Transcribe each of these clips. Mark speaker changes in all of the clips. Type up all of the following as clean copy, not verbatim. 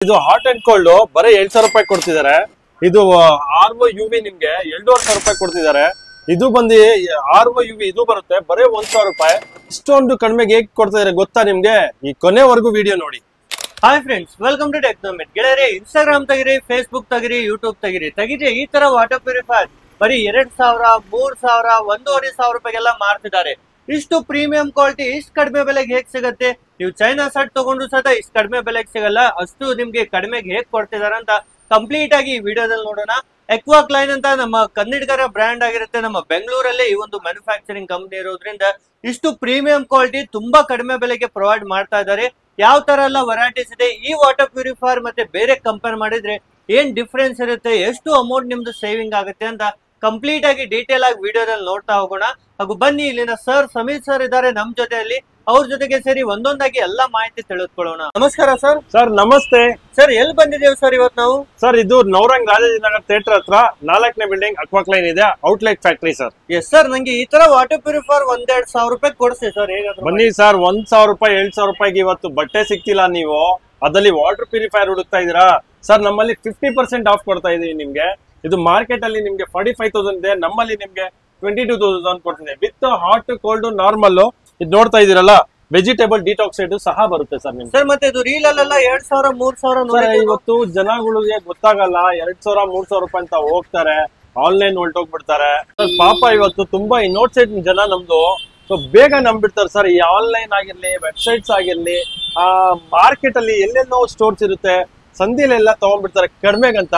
Speaker 1: ಇದು hot and cold ಬರೀ 7,000 ರೂಪಾಯಿ ಕೊಡ್ತಿದ್ದಾರೆ. ಇದು RO UV ನಿಮ್ಗೆ 2,500 ರೂಪಾಯಿ ಕೊಡ್ತಿದ್ದಾರೆ. ಇದು ಬಂದು RO UV ಇದು ಬರುತ್ತೆ ಬರೀ 1,000 ರೂಪಾಯಿ. ಇಷ್ಟೊಂದು ಕಡಿಮೆಗೆ ಹೇಗೆ ಕೊಡ್ತಿದ್ದಾರೆ ಗೊತ್ತಾ ನಿಮ್ಗೆ? ಈ ಕೊನೆವರೆಗೂ ವಿಡಿಯೋ ನೋಡಿ.
Speaker 2: Hi friends, welcome to Technomet. ಗೆಳೆಯರೆ, ಇನ್ಸ್ಟಾಗ್ರಾಮ್ ತೆಗಿರಿ, ಫೇಸ್ಬುಕ್ ತೆಗಿರಿ, ಯೂಟ್ಯೂಬ್ ತೆಗಿರಿ ಈ ತರ ವಾಟರ್ ಪ್ಯೂರಿಫೈರ್ ಬರೀ 2,000, 3,000, 1,500 ರೂಪಾಯಿಗೆಲ್ಲ ಮಾರ್ತಿದ್ದಾರೆ. ಇಷ್ಟು ಪ್ರೀಮಿಯಂ ಕ್ವಾಲಿಟಿ ಇಷ್ಟು ಕಡಿಮೆ ಬೆಲೆಗೆ ಹೇಗ್ ಸಿಗುತ್ತೆ? ನೀವು ಚೈನಾ ಸೆಟ್ ತಗೊಂಡು ಸಹ ಇಷ್ಟು ಕಡಿಮೆ ಬೆಲೆಗೆ ಸಿಗಲ್ಲ. ಅಷ್ಟು ನಿಮ್ಗೆ ಕಡಿಮೆಗೆ ಹೇಗ್ ಕೊಡ್ತಿದಾರೆ ಅಂತ ಕಂಪ್ಲೀಟ್ ಆಗಿ ಈ ವಿಡಿಯೋದಲ್ಲಿ ನೋಡೋಣ. ಎಕ್ವಾಕ್ಲೈನ್ ಅಂತ ನಮ್ಮ ಕನ್ನಡಿಗರ ಬ್ರ್ಯಾಂಡ್ ಆಗಿರುತ್ತೆ. ನಮ್ಮ ಬೆಂಗಳೂರಲ್ಲೇ ಈ ಒಂದು ಮ್ಯಾನುಫ್ಯಾಕ್ಚರಿಂಗ್ ಕಂಪನಿ ಇರೋದ್ರಿಂದ ಇಷ್ಟು ಪ್ರೀಮಿಯಂ ಕ್ವಾಲಿಟಿ ತುಂಬಾ ಕಡಿಮೆ ಬೆಲೆಗೆ ಪ್ರೊವೈಡ್ ಮಾಡ್ತಾ ಇದ್ದಾರೆ. ಯಾವ ತರ ಎಲ್ಲ ವೆರೈಟೀಸ್ ಇದೆ, ಈ ವಾಟರ್ ಪ್ಯೂರಿಫೈರ್ ಮತ್ತೆ ಬೇರೆ ಕಂಪೇರ್ ಮಾಡಿದ್ರೆ ಏನ್ ಡಿಫ್ರೆನ್ಸ್ ಇರುತ್ತೆ, ಎಷ್ಟು ಅಮೌಂಟ್ ನಿಮ್ದು ಸೇವಿಂಗ್ ಆಗುತ್ತೆ ಅಂತ ಕಂಪ್ಲೀಟ್ ಆಗಿ ಡೀಟೇಲ್ ಆಗಿ ವಿಡಿಯೋದಲ್ಲಿ ನೋಡ್ತಾ ಹೋಗೋಣ. ಹಾಗೂ ಬನ್ನಿ, ಇಲ್ಲಿನ ಸರ್ ಸಮೀರ್ ಸರ್ ಇದ್ದಾರೆ ನಮ್ ಜೊತೆಯಲ್ಲಿ. ಅವ್ರ ಜೊತೆಗೆ ಸೇರಿ ಒಂದೊಂದಾಗಿ ಎಲ್ಲಾ ಮಾಹಿತಿ ತಿಳಿದುಕೊಳ್ಳೋಣ. ನಮಸ್ಕಾರ ಸರ್.
Speaker 1: ಸರ್ ನಮಸ್ತೆ
Speaker 2: ಸರ್, ಎಲ್ಲಿ ಬಂದಿದ್ದೇವೆ ಸರ್ ಇವತ್ತು ನಾವು?
Speaker 1: ಸರ್ ಇದು ನವರಂಗ್ ರಾಜಾಜಿನಗರ್ ಥಿಯೇಟರ್ ಹತ್ರ 4ನೇ ಬಿಲ್ಡಿಂಗ್ ಅಕ್ವಾಕ್ಲೈನ್ ಇದೆ, outlet factory sir.
Speaker 2: Yes sir, ನಂಗೆ ಈ ತರ ವಾಟರ್ ಪ್ಯೂರಿಫೈರ್ 1,200 ರೂಪಾಯಿ ಕೊಡ್ಸಿ ಸರ್. ಹೇಗಾದ್ರು
Speaker 1: ಬನ್ನಿ ಸರ್, 1,000 ರೂಪಾಯಿ 7,000 ರೂಪಾಯಿಗೆ ಇವತ್ತು ಬಟ್ಟೆ ಸಿಕ್ತಿಲ್ಲ, ನೀವು ಅದಲ್ಲಿ ವಾಟರ್ ಪ್ಯೂರಿಫೈರ್ ಹುಡುಕ್ತಾ ಇದೀರಾ ಸರ್? ನಮ್ಮಲ್ಲಿ 50% ಆಫ್ ಕೊಡ್ತಾ ಇದೀವಿ ನಿಮ್ಗೆ. ಇದು ಮಾರ್ಕೆಟ್ ಅಲ್ಲಿ ನಿಮ್ಗೆ 45,000 ಇದೆ, ನಮ್ಮಲ್ಲಿ ನಿಮ್ಗೆ 22,000 ಕೊಡ್ತಿದೆ. With hot cold normal. ಇದು ನೋಡ್ತಾ ಇದೀರಲ್ಲ, ವೆಜಿಟೇಬಲ್ ಡಿಟಾಕ್ಸೈಡ್ ಸಹ ಬರುತ್ತೆ ಸರ್ ನಿಮ್ಗೆ.
Speaker 2: ಸರ್, ಮತ್ತೆ ಇದು ರೀಲ್ ಅಲ್ಲೆಲ್ಲ 2,000, 3,000
Speaker 1: ಇವತ್ತು ಜನಗಳಿಗೆ ಗೊತ್ತಾಗಲ್ಲ, 2,000, 3,000 ರೂಪಾಯಿ ಅಂತ ಹೋಗ್ತಾರೆ, ಆನ್ಲೈನ್ ಹೊರಟೋಗ್ಬಿಡ್ತಾರೆ. ಪಾಪ ಇವತ್ತು ತುಂಬಾ ಇನ್ನೋಸೆಂಟ್ ಜನ ನಮ್ದು. ಸೊ ಬೇಗ ನಂಬಿಡ್ತಾರೆ ಸರ್. ಈ ಆನ್ಲೈನ್ ಆಗಿರ್ಲಿ, ವೆಬ್ಸೈಟ್ಸ್ ಆಗಿರ್ಲಿ, ಮಾರ್ಕೆಟ್ ಅಲ್ಲಿ ಎಲ್ಲೆಲ್ಲೋ ಸ್ಟೋರ್ಸ್ ಇರುತ್ತೆ, ಸಂಧಿಲೆಲ್ಲ ತಗೊಂಡ್ಬಿಡ್ತಾರೆ ಕಡಿಮೆಗಂತ.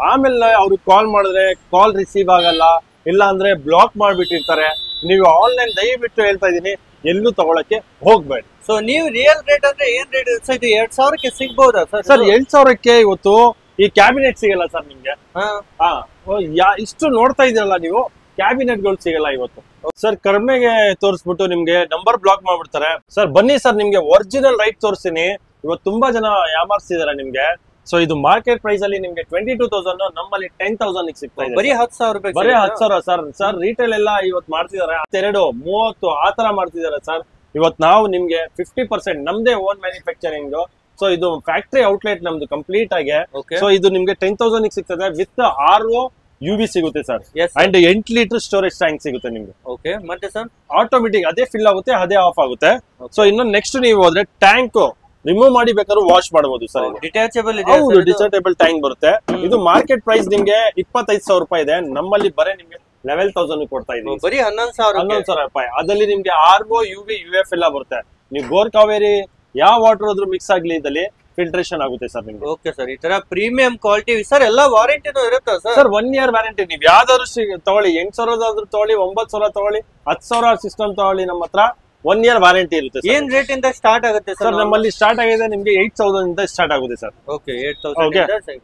Speaker 1: ಆಮೇಲೆ ಅವ್ರಿಗೆ ಕಾಲ್ ಮಾಡಿದ್ರೆ ಕಾಲ್ ರಿಸೀವ್ ಆಗಲ್ಲ, ಇಲ್ಲ ಅಂದ್ರೆ ಬ್ಲಾಕ್ ಮಾಡ್ಬಿಟ್ಟಿರ್ತಾರೆ. ನೀವು ಆನ್ಲೈನ್ ದಯವಿಟ್ಟು ಹೇಳ್ತಾ ಇದೀನಿ, ಎಲ್ಲೂ ತಗೊಳಕ್ಕೆ ಹೋಗ್ಬೇಡಿ.
Speaker 2: ಸೊ ನೀವು ರಿಯಲ್ ರೇಟ್ ಅಂದ್ರೆ ಏನ್ ರೇಟ್ ಇರುತ್ತೆ? ಇದು 2,000ಕ್ಕೆ ಸಿಗ್ಬಹುದಾ ಸರ್?
Speaker 1: ಸರ್ 7,000ಕ್ಕೆ ಇವತ್ತು ಈ ಕ್ಯಾಬಿನೆಟ್ ಸಿಗಲ್ಲ ಸರ್ ನಿಮ್ಗೆ. ಇಷ್ಟು ನೋಡ್ತಾ ಇದೀರಲ್ಲ ನೀವು, ಕ್ಯಾಬಿನೆಟ್ ಗಳು ಸಿಗಲ್ಲ ಇವತ್ತು ಸರ್. ಕಡಿಮೆಗೆ ತೋರಿಸ್ಬಿಟ್ಟು ನಿಮ್ಗೆ ನಂಬರ್ ಬ್ಲಾಕ್ ಮಾಡ್ಬಿಡ್ತಾರೆ ಸರ್. ಬನ್ನಿ ಸರ್, ನಿಮ್ಗೆ ಒರಿಜಿನಲ್ ರೈಟ್ ತೋರಿಸ್ತೀನಿ. ಇವತ್ತು ತುಂಬಾ ಜನ ಯಾಮಾರಿಸ್ತಿದಾರೆ ನಿಮ್ಗೆ. ಸೊ ಇದು ಮಾರ್ಕೆಟ್ ಪ್ರೈಸ್ ಅಲ್ಲಿ ನಿಮ್ಗೆ 22,000, ನಮ್ಮಲ್ಲಿ 10,000 ಸಿಗ್ತಾ ಇದೆ.
Speaker 2: ಬರೀ 10,000 ರೂಪಾಯಿ,
Speaker 1: ಬರೀ 10,000 ಸರ್. ಸರ್ ರಿಟೇಲ್ ಎಲ್ಲ ಇವತ್ತು ಮಾಡ್ತಿದಾರೆ 2, 30 ಆತರ ಮಾಡ್ತಿದಾರೆ ಸರ್. ಇವತ್ತು ನಾವು ನಿಮ್ಗೆ 50% ನಮ್ದೇ ಓನ್ ಮ್ಯಾನುಫ್ಯಾಕ್ಚರಿಂಗ್. ಸೊ ಇದು ಫ್ಯಾಕ್ಟರಿ ಔಟ್ಲೆಟ್ ನಮ್ದು ಕಂಪ್ಲೀಟ್ ಆಗಿ. ಸೊ ಇದು ನಿಮ್ಗೆ 10,000 ಸಿಗ್ತದೆ. ವಿತ್ RO UV ಸಿಗುತ್ತೆ sir. And 8 litre storage tank ಸಿಗುತ್ತೆ ನಿಮ್ಗೆ.
Speaker 2: ಓಕೆ, ಮತ್ತೆ ಸರ್
Speaker 1: ಆಟೋಮೆಟಿಕ್ ಅದೇ ಫಿಲ್ ಆಗುತ್ತೆ, ಅದೇ ಆಫ್ ಆಗುತ್ತೆ. ಸೊ ಇನ್ನು ನೆಕ್ಸ್ಟ್ ನೀವು ಹೋದ್ರೆ ಟ್ಯಾಂಕ್ ರಿಮೂವ್ ಮಾಡಿ ಬೇಕಾದ್ರೂ ವಾಶ್ ಮಾಡಬಹುದು ಸರ್.
Speaker 2: ಡಿಟ್ಯಾಚಬಲ್ ಇದೆ.
Speaker 1: ಹೌದು, ಡಿಟ್ಯಾಚಬಲ್ ಟ್ಯಾಂಕ್ ಬರುತ್ತೆ. ಇದು ಮಾರ್ಕೆಟ್ ಪ್ರೈಸ್ ನಿಮ್ಗೆ 25,000 ರೂಪಾಯಿ ಇದೆ, ನಮ್ಮಲ್ಲಿ ಬರೀ ನಿಮ್ಗೆ 11,000 ಕೊಡ್ತಾ ಇದೀವಿ.
Speaker 2: ಬರೀ 11,000
Speaker 1: ರೂಪಾಯಿ. ಅದಲ್ಲಿ ನಿಮ್ಗೆ RO UV UF ಎಲ್ಲ ಬರುತ್ತೆ. ನೀವು ಗೋರ್ ಕಾವೇರಿ ಯಾವ ವಾಟರ್ ಆದ್ರೂ ಮಿಕ್ಸ್ ಆಗ್ಲಿ, ಇದಲ್ಲಿ ಫಿಲ್ಟ್ರೇಷನ್ ಆಗುತ್ತೆ ಸರ್ ನಿಮ್ಗೆ.
Speaker 2: ಓಕೆ ಸರ್, ಈ ತರ ಪ್ರೀಮಿಯಂ ಕ್ವಾಲಿಟಿ ಸರ್. ಎಲ್ಲ ವಾರಂಟಿನೂ ಇರುತ್ತಾ ಸರ್?
Speaker 1: Sir 1 year warranty. ನೀವು ಯಾವ್ದಾದ್ರು ತಗೊಳ್ಳಿ, 8,000 ಆದ್ರೂ ತಗೊಳ್ಳಿ, 9,000 ತಗೊಳ್ಳಿ, 10,000 ಸಿಸ್ಟಮ್ ತಗೊಳ್ಳಿ, ನಮ್ಮ ಹತ್ರ 1 year ವ್ಯಾರಂಟಿ ಇರುತ್ತೆ.
Speaker 2: ಏನ್ ರೇಟ್ ಇಂದ ಸ್ಟಾರ್ಟ್ ಆಗುತ್ತೆ ಸರ್?
Speaker 1: ನಮ್ಮಲ್ಲಿ ಸ್ಟಾರ್ಟ್ ಆಗಿದೆ ನಿಮ್ಗೆ 8,000 ಇಂದ ಸ್ಟಾರ್ಟ್ ಆಗುತ್ತೆ ಸರ್.
Speaker 2: ಓಕೆ, 8,000.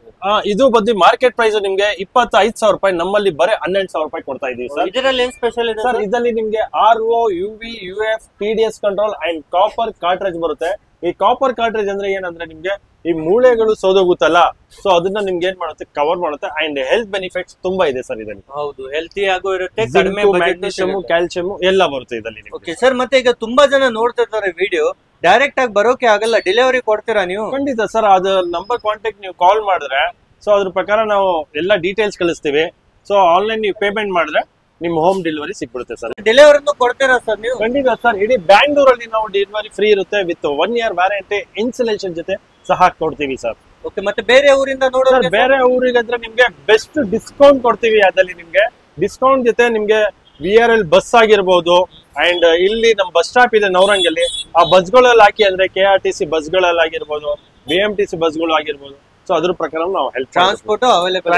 Speaker 1: ಇದು ಬಂದು ಮಾರ್ಕೆಟ್ ಪ್ರೈಸ್ ನಿಮ್ಗೆ 25,000 ರೂಪಾಯಿ, ನಮ್ಮಲ್ಲಿ ಬರೀ 11,000 ರೂಪಾಯಿ ಕೊಡ್ತಾ ಇದೀವಿ ಸರ್.
Speaker 2: ಇದರಲ್ಲಿ ಏನ್ ಸ್ಪೆಷಲ್ ಇದೆ
Speaker 1: ಸರ್? ಇದರಲ್ಲಿ ನಿಮ್ಗೆ RO UV UF TDS control and copper cartridge ಬರುತ್ತೆ. ಈ ಕಾಪರ್ ಕಾರ್ಟ್ರೇಜ್ ಅಂದ್ರೆ ಏನಂದ್ರೆ ನಿಮ್ಗೆ ಈ ಮೂಳೆಗಳು ಸೋದೋಗುತ್ತಲ್ಲ, ಸೊ ಅದನ್ನ ನಿಮ್ಗೆ ಏನ್ ಮಾಡುತ್ತೆ, ಕವರ್ ಮಾಡುತ್ತೆ. ಅಂಡ್ ಹೆಲ್ತ್ ಬೆನಿಫಿಟ್ಸ್ ತುಂಬಾ ಇದೆ ಸರ್ ಇದರಲ್ಲಿ.
Speaker 2: ಹೌದು, ಹೆಲ್ತಿ ಆಗೋ ಇರುತ್ತೆ, ಕಡಿಮೆ
Speaker 1: ಮ್ಯಾಗ್ನೀಷಿಯಂ, ಕ್ಯಾಲ್ಸಿಯಂ ಎಲ್ಲ ಬರುತ್ತೆ ಇದರಲ್ಲಿ.
Speaker 2: ಓಕೆ ಸರ್, ಮತ್ತೆ ಈಗ ತುಂಬಾ ಜನ ನೋಡ್ತಿರ್ತಾರೆ ವಿಡಿಯೋ, ಡೈರೆಕ್ಟ್ ಆಗಿ ಬರೋಕೆ ಆಗಲ್ಲ, ಡೆಲಿವರಿ ಕೊಡ್ತೀರಾ ನೀವು?
Speaker 1: ಖಂಡಿತ ಸರ್. ಅದು ನಂಬರ್ ಕಾಂಟ್ಯಾಕ್ಟ್ ನೀವು ಕಾಲ್ ಮಾಡಿದ್ರೆ, ಸೊ ಅದ್ರ ಪ್ರಕಾರ ನಾವು ಎಲ್ಲ ಡೀಟೇಲ್ಸ್ ಕಳಿಸ್ತೀವಿ. ಸೊ ಆನ್ಲೈನ್ ನೀವು ಪೇಮೆಂಟ್ ಮಾಡಿದ್ರೆ ನಿಮ್ ಹೋಮ್ ಡೆಲಿವರಿ ಸಿಕ್ಬಿಡುತ್ತೆ ಸರ್.
Speaker 2: ಡೆಲಿವರಿನೂ ಕೊಡ್ತೀರಾ ಸರ್ ನೀವು?
Speaker 1: ಖಂಡಿತ ಸರ್. ಇಡೀ ಬ್ಯಾಂಗ್ಳೂರಲ್ಲಿ ನಾವು ಡೆಲಿವರಿ ಫ್ರೀ ಇರುತ್ತೆ, ವಿತ್ 1 year ವ್ಯಾರಂಟಿ ಇನ್ಸ್ಟಾಲೇಷನ್ ಜೊತೆ ಸಹ ಕೊಡ್ತೀವಿ ಸರ್.
Speaker 2: ಓಕೆ, ಮತ್ತೆ ಬೇರೆ ಊರಿಂದ ನೋಡಿದ್ರೆ?
Speaker 1: ಬೇರೆ ಊರಿಗಂದ್ರೆ ನಿಮ್ಗೆ ಬೆಸ್ಟ್ ಡಿಸ್ಕೌಂಟ್ ಕೊಡ್ತೀವಿ. ಅದಲ್ಲಿ ನಿಮ್ಗೆ ಡಿಸ್ಕೌಂಟ್ ಜೊತೆ ನಿಮ್ಗೆ VRL ಬಸ್ ಆಗಿರ್ಬೋದು, ಅಂಡ್ ಇಲ್ಲಿ ನಮ್ ಬಸ್ ಸ್ಟಾಪ್ ಇದೆ ನವರಂಗಲ್ಲಿ, ಆ ಬಸ್ಗಳಲ್ಲಿ ಹಾಕಿ ಅಂದ್ರೆ KRTC ಬಸ್ಗಳಲ್ಲಿ ಆಗಿರ್ಬೋದು, BMTC ಬಸ್ಗಳು ಆಗಿರ್ಬೋದು. ಸೊ ಅದ್ರ ಪ್ರಕಾರ ನಾವು ಹೆಲ್ಪ್
Speaker 2: ಟ್ರಾನ್ಸ್ಪೋರ್ಟ್ ಅವೈಲೇಬಲ್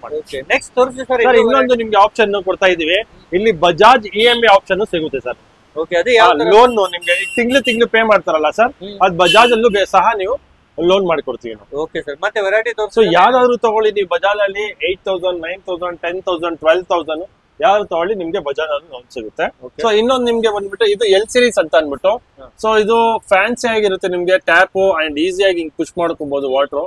Speaker 1: ಮಾಡ್ತೀವಿ.
Speaker 2: ನೆಕ್ಸ್ಟ್ ತೋರಿಸಿ ಸರ್.
Speaker 1: ಇನ್ನೊಂದು ನಿಮ್ಗೆ ಆಪ್ಷನ್ ಕೊಡ್ತಾ ಇದೀವಿ, ಇಲ್ಲಿ ಬಜಾಜ್ EMI ಆಪ್ಷನ್ ಸಿಗುತ್ತೆ ಸರ್.
Speaker 2: ಓಕೆ, ಅದೇ
Speaker 1: ಲೋನ್ ನಿಮ್ಗೆ ತಿಂಗಳು ಪೇ ಮಾಡ್ತಾರಲ್ಲ ಸರ್, ಅದ್ ಬಜಾಜ್ ಅಲ್ಲೂ ಸಹ ನೀವು ಲೋನ್ ಮಾಡ್ಕೊಡ್ತೀವಿ ನಾವು.
Speaker 2: ಓಕೆ ಸರ್, ಮತ್ತೆ ವೆರೈಟಿ ತೋರಿಸಿ.
Speaker 1: ಸೊ ಯಾವ್ದಾದ್ರು ತಗೊಳ್ಳಿ ನೀವು, ಬಜಾಜ್ ಅಲ್ಲಿ 8,000, 9,000, 10,000, 12,000 ಯಾವ್ದು ತಗೊಳ್ಳಿ, ನಿಮ್ಗೆ ಬಜಾಜ್ ಅಲ್ಲಿ ಲೋನ್ ಸಿಗುತ್ತೆ. ಸೊ ಇನ್ನೊಂದು ನಿಮ್ಗೆ ಬಂದ್ಬಿಟ್ಟು ಇದು L series ಅಂತ ಅನ್ಬಿಟ್ಟು, ಸೊ ಇದು ಫ್ಯಾನ್ಸಿ ಆಗಿರುತ್ತೆ ನಿಮ್ಗೆ. ಟ್ಯಾಪ್ ಅಂಡ್ ಈಸಿಯಾಗಿ ಹಿಂಗ್ ಪುಷ್ ಮಾಡ್ಕೋಬಹುದು ವಾಟರ್.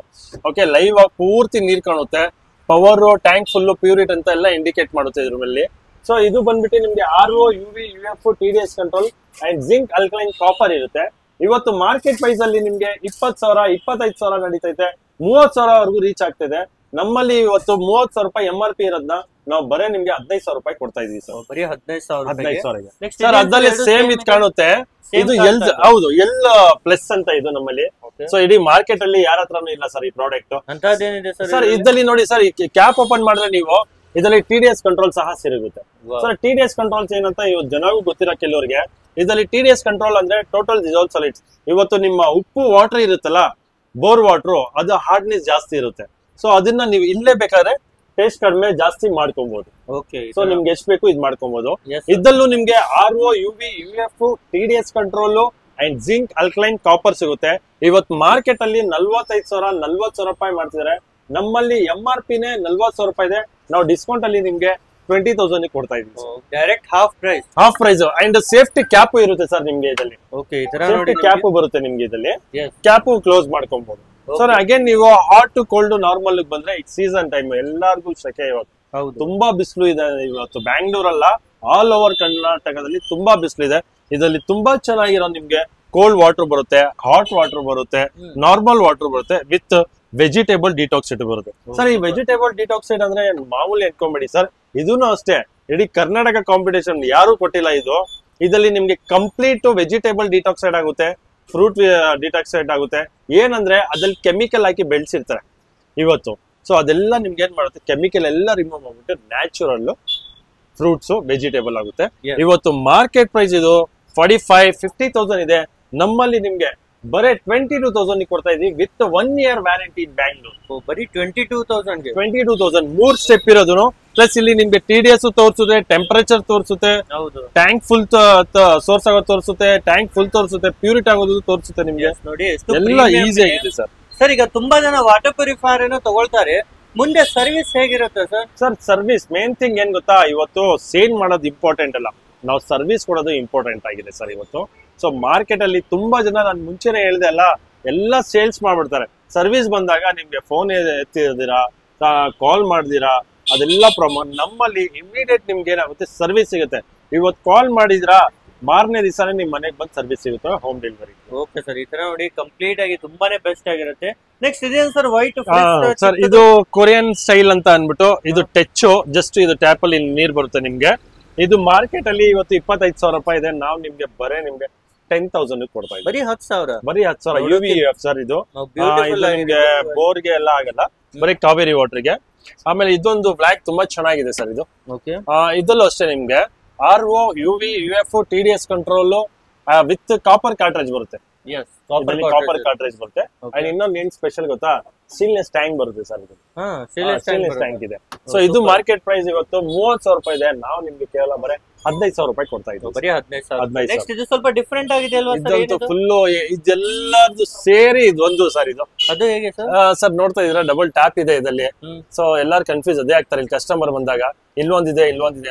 Speaker 1: ಓಕೆ, ಲೈವ್ ಆಗಿ ಪೂರ್ತಿ ನೀರ್ ಕಾಣುತ್ತೆ. ಪವರ್, ಟ್ಯಾಂಕ್ ಫುಲ್ ಪ್ಯೂರಿಟ್ ಅಂತ ಎಲ್ಲ ಇಂಡಿಕೇಟ್ ಮಾಡುತ್ತೆ ಇದ್ರ ಮೇಲೆ. ಸೊ ಇದು ಬಂದ್ಬಿಟ್ಟು ನಿಮ್ಗೆ RO UV UF TDS control and zinc alkaline copper ಇರುತ್ತೆ. ಇವತ್ತು ಮಾರ್ಕೆಟ್ ಪ್ರೈಸ್ ಅಲ್ಲಿ ನಿಮ್ಗೆ 20,000 25,000 ನಡೀತೈತೆ, 30,000ವರೆಗೂ ರೀಚ್ ಆಗ್ತಿದೆ. ನಮ್ಮಲ್ಲಿ ಇವತ್ತು 30,000 ರೂಪಾಯಿ MRP ಇರೋದ್ನ ನಾವು ಬರೇ ನಿಮ್ಗೆ 15,000 ರೂಪಾಯಿ ಕೊಡ್ತಾ ಇದೀವಿ ಸರ್.
Speaker 2: ಬರೀ 15,000
Speaker 1: 15,000ಗೆ ಸರ್. ಅದ್ರಲ್ಲಿ ಸೇಮ್ ಇದು ಕಾಣುತ್ತೆ, ಇದು ಎಲ್ ಹೌದು ಎಲ್ ಪ್ಲಸ್ ಅಂತ ಇದು ನಮ್ಮಲ್ಲಿ. ಸೊ ಇಡೀ ಮಾರ್ಕೆಟ್ ಅಲ್ಲಿ ಯಾರ ಹತ್ರನೂ ಇಲ್ಲ ಸರ್ ಈ ಪ್ರಾಡಕ್ಟ್.
Speaker 2: ಅಂತದೇನಿದೆ
Speaker 1: ಸರ್ ಇದ್ರಲ್ಲಿ ನೋಡಿ ಸರ್, ಕ್ಯಾಪ್ ಓಪನ್ ಮಾಡಿದ್ರೆ ನೀವು ಇದರಲ್ಲಿ TDS ಕಂಟ್ರೋಲ್ ಸಹ ಸಿಗುತ್ತೆ ಸರ್. TDS ಕಂಟ್ರೋಲ್ಸ್ ಏನಂತ ಇವತ್ತು ಜನಗೂ ಗೊತ್ತಿರೋ ಕೆಲವರಿಗೆ. ಇದರಲ್ಲಿ TDS ಕಂಟ್ರೋಲ್ ಅಂದ್ರೆ ಟೋಟಲ್ ಡಿಸಾಲ್ವ್ ಸಾಲಿಡ್ಸ್. ಇವತ್ತು ನಿಮ್ಮ ಉಪ್ಪು ವಾಟರ್ ಇರುತ್ತಲ್ಲ, ಬೋರ್ ವಾಟರ್, ಅದು ಹಾರ್ಡ್ನೆಸ್ ಜಾಸ್ತಿ ಇರುತ್ತೆ. ಸೊ ಅದನ್ನ ನೀವು ಇಲ್ಲೇ ಬೇಕಾದ್ರೆ ಟೇಸ್ಟ್ ಕಡಿಮೆ ಜಾಸ್ತಿ ಮಾಡ್ಕೊಬಹುದು. ಸೊ ನಿಮ್ಗೆ ಎಷ್ಟು ಬೇಕು ಇದು ಮಾಡ್ಕೊಬಹುದು. ಇದ್ದಲ್ಲೂ ನಿಮ್ಗೆ RO, UV, UF, TDS control and zinc, alkaline, copper ಸಿಗುತ್ತೆ. ಇವತ್ತು ಮಾರ್ಕೆಟ್ ಅಲ್ಲಿ 45,000 40,000 ರೂಪಾಯಿ ಮಾಡ್ತಿದ್ದಾರೆ. ನಮ್ಮಲ್ಲಿ MRP ನೇ 40,000 ರೂಪಾಯಿ ಇದೆ. ನಾವು ಡಿಸ್ಕೌಂಟ್ ಅಲ್ಲಿ ನಿಮ್ಗೆ 20,000 ಕೊಡ್ತಾ ಇದೀವಿ.
Speaker 2: Direct half price
Speaker 1: and safety cap ಇರುತ್ತೆ ಸರ್ ನಿಮ್ಗೆ ಇದರಲ್ಲಿ. ಸೇಫ್ಟಿ ಕ್ಯಾಪ್ ಬರುತ್ತೆ ನಿಮ್ಗೆ ಇದರಲ್ಲಿ. ಕ್ಯಾಪ್ ಕ್ಲೋಸ್ ಮಾಡ್ಕೊಬಹುದು ಸರ್. ಅಗೇನ್ ನೀವು ಹಾಟ್ ಕೋಲ್ಡ್ ನಾರ್ಮಲ್ ಬಂದ್ರೆ ಈಗ ಸೀಸನ್ ಟೈಮ್ ಎಲ್ಲಾರ್ಗು ಸೆಕೆ. ಇವತ್ತು ತುಂಬಾ ಬಿಸಿಲು ಇದೆ. ಇವತ್ತು ಬ್ಯಾಂಗ್ಳೂರ್ ಅಲ್ಲ, ಆಲ್ ಓವರ್ ಕರ್ನಾಟಕದಲ್ಲಿ ತುಂಬಾ ಬಿಸಿಲು ಇದೆ. ಇದರಲ್ಲಿ ತುಂಬಾ ಚೆನ್ನಾಗಿರೋ ನಿಮ್ಗೆ ಕೋಲ್ಡ್ ವಾಟರ್ ಬರುತ್ತೆ, ಹಾಟ್ ವಾಟರ್ ಬರುತ್ತೆ, ನಾರ್ಮಲ್ ವಾಟರ್ ಬರುತ್ತೆ, ವಿತ್ ವೆಜಿಟೇಬಲ್ ಡಿಟಾಕ್ಸೈಡ್ ಬರುತ್ತೆ ಸರ್. ಈ ವೆಜಿಟೇಬಲ್ ಡಿಟಾಕ್ಸೈಡ್ ಅಂದ್ರೆ ಮಾಮೂಲಿ ಎತ್ಕೊಂಬೇಡಿ ಸರ್, ಇದೂನು ಅಷ್ಟೇ. ಇಡೀ ಕರ್ನಾಟಕ ಕಾಂಪಿಟೇಷನ್ ಯಾರು ಕೊಟ್ಟಿಲ್ಲ ಇದು. ಇದರಲ್ಲಿ ನಿಮ್ಗೆ ಕಂಪ್ಲೀಟ್ ವೆಜಿಟೇಬಲ್ ಡಿಟಾಕ್ಸೈಡ್ ಆಗುತ್ತೆ, ಫ್ರೂಟ್ ಡಿಟಾಕ್ಸೈಡ್ ಆಗುತ್ತೆ. ಏನಂದ್ರೆ ಅದ್ರಲ್ಲಿ ಕೆಮಿಕಲ್ ಹಾಕಿ ಬೆಳೆಸಿರ್ತಾರೆ ಇವತ್ತು. ಸೊ ಅದೆಲ್ಲ ನಿಮ್ಗೆ ಏನ್ ಮಾಡುತ್ತೆ, ಕೆಮಿಕಲ್ ಎಲ್ಲ ರಿಮೂವ್ ಮಾಡ್ಬಿಟ್ಟು ನ್ಯಾಚುರಲ್ ಫ್ರೂಟ್ಸ್ ವೆಜಿಟೇಬಲ್ ಆಗುತ್ತೆ. ಇವತ್ತು ಮಾರ್ಕೆಟ್ ಪ್ರೈಸ್ ಇದು 45,000-50,000 ಇದೆ. ನಮ್ಮಲ್ಲಿ ನಿಮ್ಗೆ ಬರೇ 22,000 ಕೊಡ್ತಾ ಇದೀವಿ ವಿತ್ 1 year ವ್ಯಾರಂಟಿ ಇನ್ ಬ್ಯಾಂಗ್ಳೂರ್.
Speaker 2: ಬರೀ 22,000
Speaker 1: 3 ಸ್ಟೆಪ್ ಇರೋದು. ಪ್ಲಸ್ ಇಲ್ಲಿ ನಿಮ್ಗೆ TDS ತೋರಿಸುತ್ತೆ, ಟೆಂಪರೇಚರ್ ತೋರಿಸುತ್ತೆ, ಟ್ಯಾಂಕ್ ಫುಲ್ ಸೋರ್ಸ್ ಆಗೋದು ತೋರಿಸುತ್ತೆ, ಟ್ಯಾಂಕ್ ಫುಲ್ ತೋರಿಸುತ್ತೆ, ಪ್ಯೂರಿಟಿ ಆಗೋದು ತೋರಿಸುತ್ತೆ ನಿಮ್ಗೆ.
Speaker 2: ನೋಡಿ
Speaker 1: ಎಲ್ಲ ಈಸಿ ಆಗಿದೆ ಸರ್.
Speaker 2: ಸರ್ ಈಗ ತುಂಬಾ ಜನ ವಾಟರ್ ಪ್ಯೂರಿಫೈಯರ್ ಏನೋ ತಗೊಳ್ತಾರೆ, ಮುಂದೆ ಸರ್ವಿಸ್ ಹೇಗಿರುತ್ತೆ sir?
Speaker 1: Sir service main thing ಏನ್ ಗೊತ್ತಾ, ಇವತ್ತು ಸೇಲ್ ಮಾಡೋದು ಇಂಪಾರ್ಟೆಂಟ್ ಅಲ್ಲ, ನಾವು ಸರ್ವಿಸ್ ಕೊಡೋದು ಇಂಪಾರ್ಟೆಂಟ್ ಆಗಿದೆ ಸರ್ ಇವತ್ತು. ಸೊ ಮಾರ್ಕೆಟ್ ಅಲ್ಲಿ ತುಂಬಾ ಜನ, ನಾನು ಮುಂಚೆನೆ ಹೇಳಿದೆ ಅಲ್ಲ, ಎಲ್ಲ ಸೇಲ್ಸ್ ಮಾಡ್ಬಿಡ್ತಾರೆ. ಸರ್ವಿಸ್ ಬಂದಾಗ ನಿಮ್ಗೆ ಫೋನ್ ಎತ್ತಿದ್ದೀರಾ, ಕಾಲ್ ಮಾಡಿದಿರಾ, ಅದೆಲ್ಲ ಪ್ರಮಾಣ. ನಮ್ಮಲ್ಲಿ ಇಮಿಡಿಯೇಟ್ ನಿಮ್ಗೆ ಏನಾಗುತ್ತೆ, ಸರ್ವಿಸ್ ಸಿಗುತ್ತೆ. ಇವತ್ತು ಕಾಲ್ ಮಾಡಿದ್ರಾ, ಮಾರನೇ ದಿವಸನೇ ನಿಮ್ ಮನೆಗೆ ಬಂದು ಸರ್ವಿಸ್ ಸಿಗುತ್ತೆ, ಹೋಮ್ ಡೆಲಿವರಿ.
Speaker 2: ಓಕೆ ಸರ್, ಈ ತರ ನೋಡಿ ಕಂಪ್ಲೀಟ್ ಆಗಿ ತುಂಬಾನೇ ಬೆಸ್ಟ್ ಆಗಿರುತ್ತೆ. ನೆಕ್ಸ್ಟ್ ಇದೇನು ಸರ್, ವೈಟ್
Speaker 1: ಸರ್, ಇದು ಕೊರಿಯನ್ ಸ್ಟೈಲ್ ಅಂತ ಅನ್ಬಿಟ್ಟು, ಇದು ಟಚ್ ಜಸ್ಟ್ ಇದು ಟ್ಯಾಪ್ ಅಲ್ಲಿ ನೀರ್ ಬರುತ್ತೆ ನಿಮ್ಗೆ. ಇದು ಮಾರ್ಕೆಟ್ ಅಲ್ಲಿ ಇವತ್ತು 25,000 ರೂಪಾಯಿ ಇದೆ. ನಾವು ನಿಮ್ಗೆ ಬರೇ ನಿಮ್ಗೆ 10,000 ಕೊಡ್ತಾ ಇದ್ದೀವಿ.
Speaker 2: ಬರೀ 10,000
Speaker 1: ಬರೀ 10,000 UVF ಸರ್. ಇದು ನಿಮ್ಗೆ ಬೋರ್ಗೆ ಎಲ್ಲ ಆಗಲ್ಲ, ಬರೀ ಕಾವೇರಿ ವಾಟರ್ಗೆ. ಆಮೇಲೆ ಇದೊಂದು ಬ್ಲಾಕ್ ತುಂಬಾ ಚೆನ್ನಾಗಿದೆ ಸರ್ ಇದು. ಇದಲ್ಲೂ ಅಷ್ಟೇ ನಿಮ್ಗೆ RO, UV, UF, TDS control with copper cartridge ಬರುತ್ತೆ. ಕಾಪರ್ ಕಾರ್ಟ್ರೇಜ್ ಬರುತ್ತೆ. ಅಂಡ್ ಇನ್ನೊಂದು ಏನ್ ಸ್ಪೆಷಲ್ ಗೊತ್ತಾ, ಸ್ಟೇನ್ಲೆಸ್ ಟ್ಯಾಂಕ್ ಬರುತ್ತೆ ಸರ್. ಇದು ಸ್ಟೇನ್ಲೆಸ್ ಟ್ಯಾಂಕ್ ಇದೆ. ಸೊ ಇದು ಮಾರ್ಕೆಟ್ ಪ್ರೈಸ್ ಇವತ್ತು 30,000 ರೂಪಾಯಿ ಇದೆ. ನಾವು ನಿಮ್ಗೆ ಕೇವಲ ಬರೀ 15,000 ರೂಪಾಯಿ ಕೊಡ್ತಾ ಇದ್ದೀವಿ.
Speaker 2: ಬರೀ 15,000. ನೆಕ್ಸ್ಟ್ ಇದು ಸ್ವಲ್ಪ ಡಿಫರೆಂಟ್ ಆಗಿದೆ ಅಲ್ವಾ ಸರ್?
Speaker 1: ಇದಂತೂ ಫುಲ್ ಇದೆಲ್ಲದು ಸೇರಿ ಇದೊಂದು ಸರ್. ಇದು
Speaker 2: ಅದು ಹೇಗೆ ಸರ್?
Speaker 1: ಸರ್ ನೋಡ್ತಾ ಇದ್ದೀರಾ, ಡಬಲ್ ಟ್ಯಾಪ್ ಇದೆ ಇದರಲ್ಲಿ. ಸೊ ಎಲ್ಲಾರು ಕನ್ಫ್ಯೂಸ್ ಅದೇ ಆಗ್ತಾರೆ ಇಲ್ಲಿ ಕಸ್ಟಮರ್ ಬಂದಾಗ, ಇಲ್ಲೊಂದಿದೆ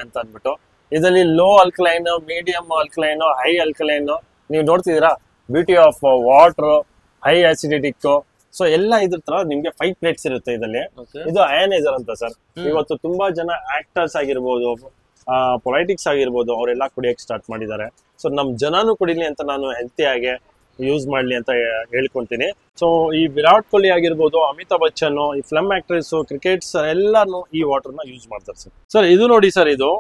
Speaker 1: ಅಂತ ಅಂದ್ಬಿಟ್ಟು. ಇದರಲ್ಲಿ low alkaline, medium alkaline, high alkaline ನೀವು ನೋಡ್ತಿದ್ದೀರಾ. Beauty of water, high acidic, so ಎಲ್ಲ ಇದ್ರ ತರ ನಿಮ್ಗೆ 5 ಪ್ಲೇಟ್ಸ್ ಇರುತ್ತೆ ಇದರಲ್ಲಿ. ಇದು ಅಯನೈಸರ್ ಅಂತ ಸರ್. ಇವತ್ತು ತುಂಬಾ ಜನ ಆಕ್ಟರ್ಸ್ ಆಗಿರ್ಬೋದು, ಪೊಲಿಟಿಕ್ಸ್ ಆಗಿರ್ಬೋದು, ಅವರೆಲ್ಲ ಕುಡಿಯಕ್ಕೆ ಸ್ಟಾರ್ಟ್ ಮಾಡಿದ್ದಾರೆ. ಸೊ ನಮ್ ಜನನು ಕುಡಿಲಿ ಅಂತ ನಾನು ಹೆಲ್ತಿ ಆಗಿ ಯೂಸ್ ಮಾಡ್ಲಿ ಅಂತ ಹೇಳ್ಕೊಂತೀನಿ. ಸೊ ಈ ವಿರಾಟ್ ಕೊಹ್ಲಿ ಆಗಿರ್ಬೋದು, ಅಮಿತಾಬ್ ಬಚ್ಚನ್, ಈ ಫಿಲ್ಮ್ ಆಕ್ಟ್ರೆಸ್, ಕ್ರಿಕೆಟ್ಸ್ ಎಲ್ಲಾನು ಈ ವಾಟರ್ ನ ಯೂಸ್ ಮಾಡ್ತಾರೆ ಸರ್. ಸರ್ ಇದು ನೋಡಿ ಸರ್, ಇದು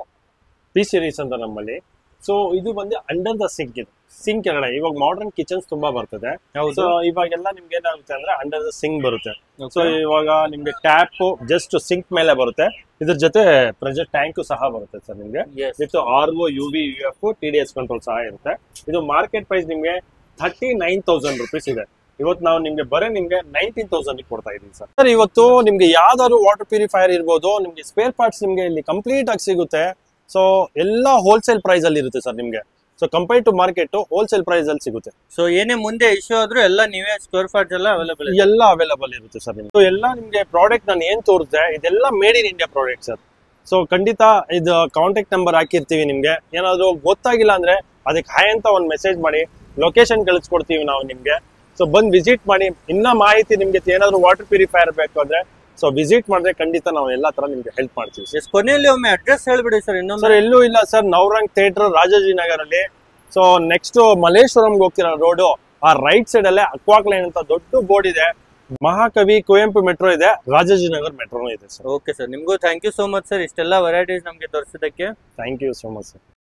Speaker 1: P series ಅಂತ ನಮ್ಮಲ್ಲಿ. ಸೊ ಇದು ಬಂದು ಅಂಡರ್ ದ ಸಿಂಕ್. ಇದು ಸಿಂಕ್ ಕೆಳಗಡೆ ಇವಾಗ ಮಾಡರ್ನ್ ಕಿಚನ್ಸ್ ತುಂಬಾ ಬರ್ತದೆ. ಸೊ ಇವಾಗೆಲ್ಲ ನಿಮ್ಗೆ ಏನಾಗುತ್ತೆ ಅಂದ್ರೆ ಅಂಡರ್ ದ ಸಿಂಕ್ ಬರುತ್ತೆ. ಸೊ ಇವಾಗ ನಿಮ್ಗೆ ಟ್ಯಾಪ್ ಜಸ್ಟ್ ಸಿಂಕ್ ಮೇಲೆ ಬರುತ್ತೆ. ಇದ್ರ ಜೊತೆ ಪ್ರೆಷರ್ ಟ್ಯಾಂಕ್ ಸಹ ಬರುತ್ತೆ ಸರ್ ನಿಮ್ಗೆ. With RO, UV, UF, TDS control ಸಹ ಇರುತ್ತೆ. ಇದು ಮಾರ್ಕೆಟ್ ಪ್ರೈಸ್ ನಿಮ್ಗೆ 39,000 rupees ಇದೆ. ಇವತ್ತು ನಾವು ನಿಮ್ಗೆ ಬರೀ ನಿಮ್ಗೆ 19,000 ಕೊಡ್ತಾ ಇದೀವಿ ಸರ್. ಸರ್ ಇವತ್ತು ನಿಮ್ಗೆ ಯಾವ್ದಾದ್ರು ವಾಟರ್ ಪ್ಯೂರಿಫೈಯರ್ ಇರ್ಬೋದು, ನಿಮ್ಗೆ ಸ್ಪೇರ್ ಪಾರ್ಟ್ಸ್ ನಿಮ್ಗೆ ಇಲ್ಲಿ ಕಂಪ್ಲೀಟ್ ಆಗಿ ಸಿಗುತ್ತೆ. ಸೊ ಎಲ್ಲ ಹೋಲ್ಸೇಲ್ ಪ್ರೈಸ್ ಅಲ್ಲಿ ಇರುತ್ತೆ ಸರ್ ನಿಮ್ಗೆ. So compare to market wholesale price ಅಲ್ಲಿ ಸಿಗುತ್ತೆ.
Speaker 2: ಸೊ ಏನೇ ಮುಂದೆ ಇಶ್ಯೂ ಆದ್ರೂ ಎಲ್ಲ ನೀವೇ ಸ್ಪೇರ್ ಪಾರ್ಟ್ಸ್ ಎಲ್ಲ
Speaker 1: ಅವೈಲೇಬಲ್ ಇರುತ್ತೆ ಸರ್ ನಿಮ್ಗೆ. ಸೊ ಎಲ್ಲ ನಿಮ್ಗೆ ಪ್ರಾಡಕ್ಟ್ ನಾನು ಏನ್ ತೋರಿಸಿದೆ ಇದೆಲ್ಲ made in India product sir. So ಖಂಡಿತ ಇದು ಕಾಂಟ್ಯಾಕ್ಟ್ ನಂಬರ್ ಹಾಕಿರ್ತೀವಿ. ನಿಮ್ಗೆ ಏನಾದ್ರು ಗೊತ್ತಾಗಿಲ್ಲ ಅಂದ್ರೆ ಅದಕ್ಕೆ ಹಾಯ್ ಅಂತ ಒಂದು ಮೆಸೇಜ್ ಮಾಡಿ, ಲೊಕೇಶನ್ ಕಳಿಸ್ಕೊಡ್ತೀವಿ ನಾವು ನಿಮ್ಗೆ. ಸೊ ಬಂದು ವಿಸಿಟ್ ಮಾಡಿ. ಇನ್ನ ಮಾಹಿತಿ ನಿಮ್ಗೆ ಏನಾದ್ರು ವಾಟರ್ ಪ್ಯೂರಿಫೈಯರ್ ಬೇಕು ಅಂದ್ರೆ ಸೊ ವಿಸಿಟ್ ಮಾಡಿದ್ರೆ ಖಂಡಿತ ನಾವು ಎಲ್ಲಾ ತರ ನಿಮ್ಗೆ ಹೆಲ್ಪ್ ಮಾಡ್ತೀವಿ.
Speaker 2: ಕೊನೆಯಲ್ಲಿ ಒಮ್ಮೆ ಅಡ್ರೆಸ್ ಹೇಳ್ಬಿಡಿ ಸರ್. ಇನ್ನೊಂದು
Speaker 1: ಸರ್ ಎಲ್ಲೂ ಇಲ್ಲ ಸರ್, ನವರಂಗ್ ಥಿಯೇಟರ್, ರಾಜಾಜಿನಗರ್ ಅಲ್ಲಿ. ಸೊ ನೆಕ್ಸ್ಟ್ ಮಲ್ಲೇಶ್ವರಂಗೆ ಹೋಗ್ತಿರೋ ರೋಡು ಆ ರೈಟ್ ಸೈಡ್ ಅಲ್ಲೇ ಅಕ್ವಾಕ್ ಲೈನ್ ಅಂತ ದೊಡ್ಡ ಬೋರ್ಡ್ ಇದೆ. ಮಹಾಕವಿ ಕುವೆಂಪು ಮೆಟ್ರೋ ಇದೆ, ರಾಜಾಜಿನಗರ್ ಮೆಟ್ರೋನು ಇದೆ ಸರ್.
Speaker 2: ಓಕೆ ಸರ್, ನಿಮಗೂ thank you so much sir, ಇಷ್ಟೆಲ್ಲ ವೆರೈಟೀಸ್ ನಮಗೆ ತೋರಿಸಿದ್ದಕ್ಕೆ.
Speaker 1: Thank you so much sir.